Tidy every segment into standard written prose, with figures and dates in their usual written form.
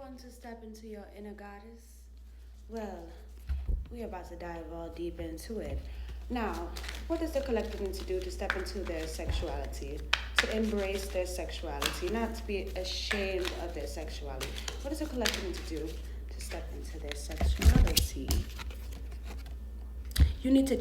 want to step into your inner goddess? Well, we're about to dive all deep into it. Now, what does the collective need to do to step into their sexuality? To embrace their sexuality, not to be ashamed of their sexuality. What does the collective need to do to step into their sexuality? You need to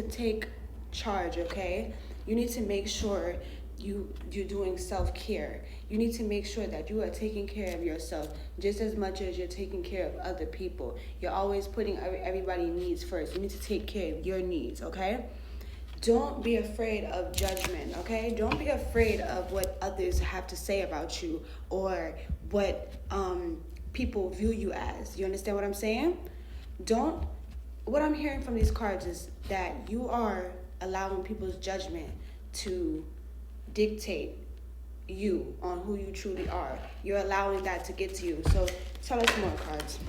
take charge, okay? You need to make sure you're doing self-care. You need to make sure that you are taking care of yourself just as much as you're taking care of other people. You're always putting everybody's needs first. You need to take care of your needs, okay? Don't be afraid of judgment, okay? Don't be afraid of what others have to say about you or what people view you as. You understand what I'm saying? What I'm hearing from these cards is that you are allowing people's judgment to dictate you on who you truly are. You're allowing that to get to you. So tell us more, cards.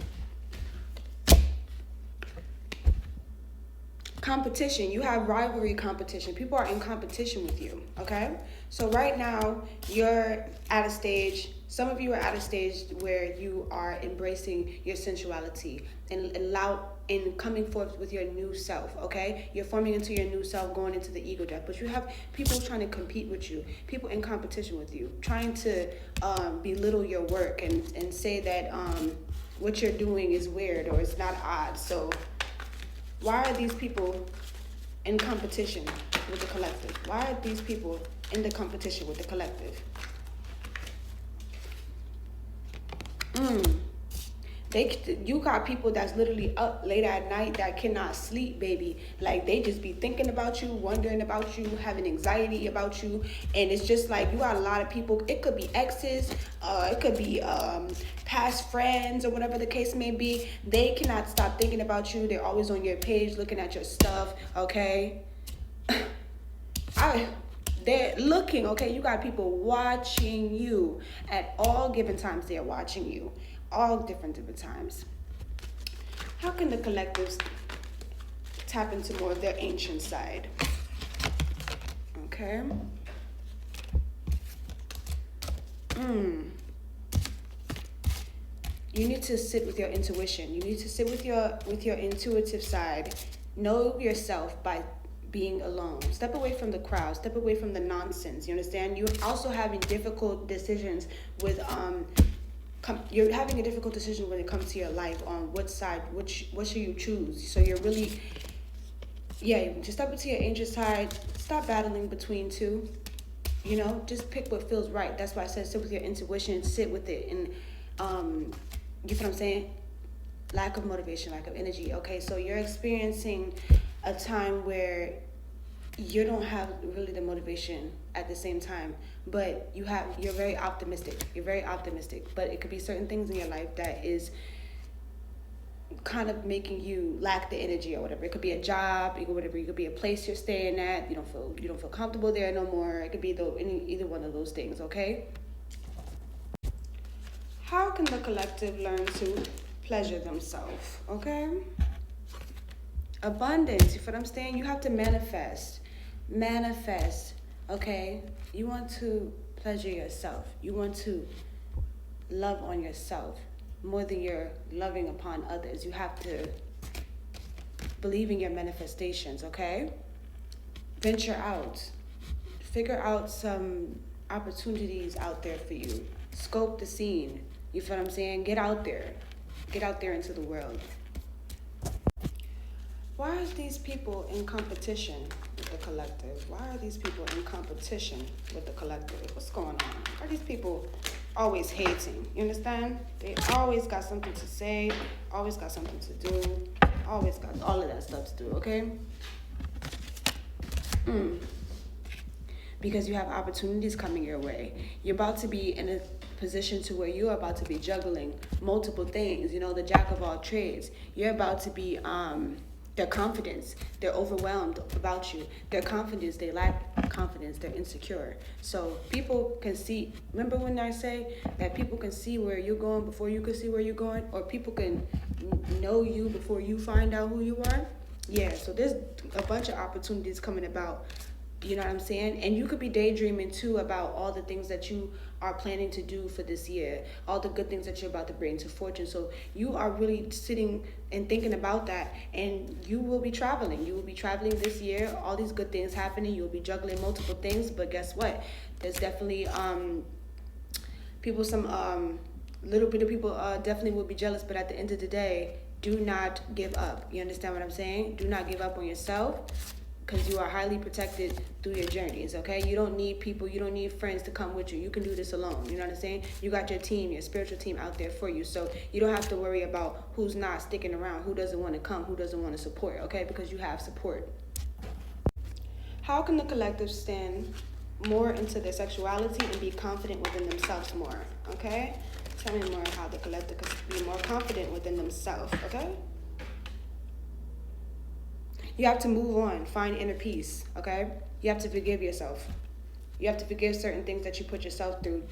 Competition. You have rivalry competition. People are in competition with you, okay? So right now, you're at a stage, some of you are at a stage where you are embracing your sensuality and coming forth with your new self, okay? You're forming into your new self, going into the ego death. But you have people trying to compete with you, people in competition with you, trying to belittle your work and say that what you're doing is weird or it's not odd. So why are these people in competition with the collective? Why are these people in the competition with the collective? You got people that's literally up late at night that cannot sleep, baby. Like, they just be thinking about you, wondering about you, having anxiety about you. And it's just like, you got a lot of people. It could be exes. It could be past friends or whatever the case may be. They cannot stop thinking about you. They're always on your page looking at your stuff, okay? They're looking, okay? You got people watching you at all given times. They're watching you. All different times. How can the collectives tap into more of their ancient side? Okay. You need to sit with your intuition. You need to sit with your intuitive side. Know yourself by being alone. Step away from the crowd. Step away from the nonsense. You understand? You're also having difficult decisions with you're having a difficult decision when it comes to your life on what side, what should you choose. So you're really, just step into your angel side. Stop battling between two. You know, just pick what feels right. That's why I said sit with your intuition, sit with it. And you know what I'm saying? Lack of motivation, lack of energy. Okay, so you're experiencing a time where you don't have really the motivation at the same time, but you're very optimistic. You're very optimistic, but it could be certain things in your life that is kind of making you lack the energy or whatever. It could be a job, it could be a place you're staying at. You don't feel comfortable there no more. It could be either one of those things. Okay. How can the collective learn to pleasure themselves? Okay. Abundance. You feel what I'm saying? You have to manifest, okay? You want to pleasure yourself. You want to love on yourself more than you're loving upon others. You have to believe in your manifestations, okay? Venture out. Figure out some opportunities out there for you. Scope the scene. You feel what I'm saying? Get out there. Get out there into the world. Why are these people in competition with the collective? Why are these people in competition with the collective? What's going on? Why are these people always hating? You understand? They always got something to say, always got something to do, always got all of that stuff to do, okay? Because you have opportunities coming your way. You're about to be in a position to where you're about to be juggling multiple things, the jack of all trades. You're about to be their confidence, they're overwhelmed about you. Their confidence, they lack confidence, they're insecure. So people can see, remember when I say that people can see where you're going before you can see where you're going? Or people can know you before you find out who you are? Yeah, so there's a bunch of opportunities coming about You know what I'm saying? And you could be daydreaming too about all the things that you are planning to do for this year, all the good things that you're about to bring to fortune. So you are really sitting and thinking about that, and you will be traveling. You will be traveling this year, all these good things happening. You'll be juggling multiple things, but guess what? There's definitely little bit of people definitely will be jealous, but at the end of the day, do not give up. You understand what I'm saying? Do not give up on yourself, because you are highly protected through your journeys, okay? You don't need people, you don't need friends to come with you. You can do this alone, you know what I'm saying? You got your team, your spiritual team out there for you, so you don't have to worry about who's not sticking around, who doesn't want to come, who doesn't want to support, okay? Because you have support. How can the collective stand more into their sexuality and be confident within themselves more, okay? Tell me more how the collective can be more confident within themselves, okay? You have to move on, find inner peace, okay? You have to forgive yourself. You have to forgive certain things that you put yourself through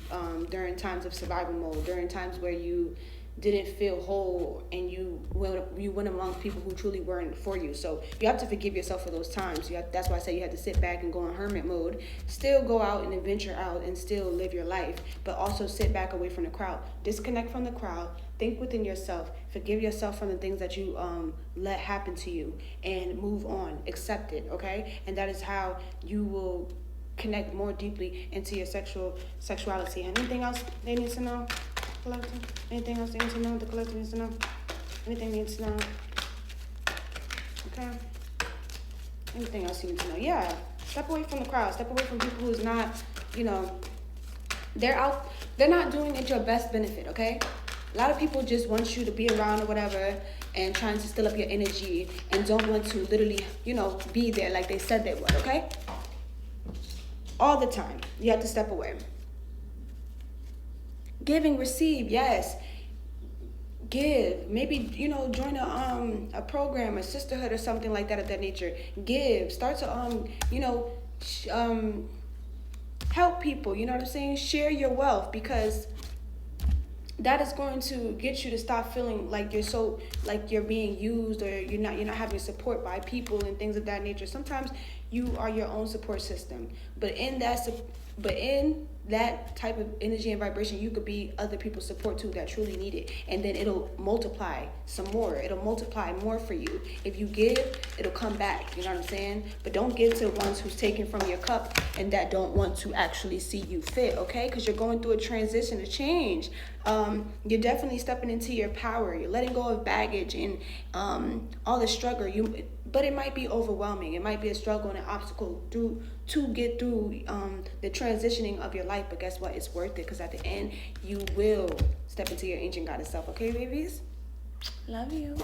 during times of survival mode, during times where you didn't feel whole and you went among people who truly weren't for you. So you have to forgive yourself for those times. That's why I say you have to sit back and go in hermit mode, still go out and venture out and still live your life, but also sit back away from the crowd. Disconnect from the crowd. Think within yourself. Forgive yourself from the things that you let happen to you, and move on. Accept it, okay? And that is how you will connect more deeply into your sexuality. Anything else they need to know, collective? Anything else they need to know? The collective needs to know. Anything they need to know? Okay. Anything else you need to know? Yeah. Step away from the crowd. Step away from people who's not, they're not doing it your best benefit, okay? A lot of people just want you to be around or whatever and trying to still up your energy and don't want to literally, be there like they said they would, okay? All the time. You have to step away. Giving, receive, yes. Give. Maybe, join a program, a sisterhood or something like that of that nature. Give. Start to, help people, you know what I'm saying? Share your wealth, because that is going to get you to stop feeling like you're being used, or you're not having support by people and things of that nature. Sometimes you are your own support system, but in that type of energy and vibration, you could be other people's support too that truly need it, and then it'll multiply some more. It'll multiply more for you. If you give, it'll come back, you know what I'm saying? But don't give to ones who's taking from your cup and that don't want to actually see you fit, okay? Because you're going through a transition, a change. You're definitely stepping into your power. You're letting go of baggage and all the struggle. But it might be overwhelming. It might be a struggle and an obstacle to get through the transitioning of your life. But guess what? It's worth it, because at the end, you will step into your ancient goddess self. Okay, babies? Love you.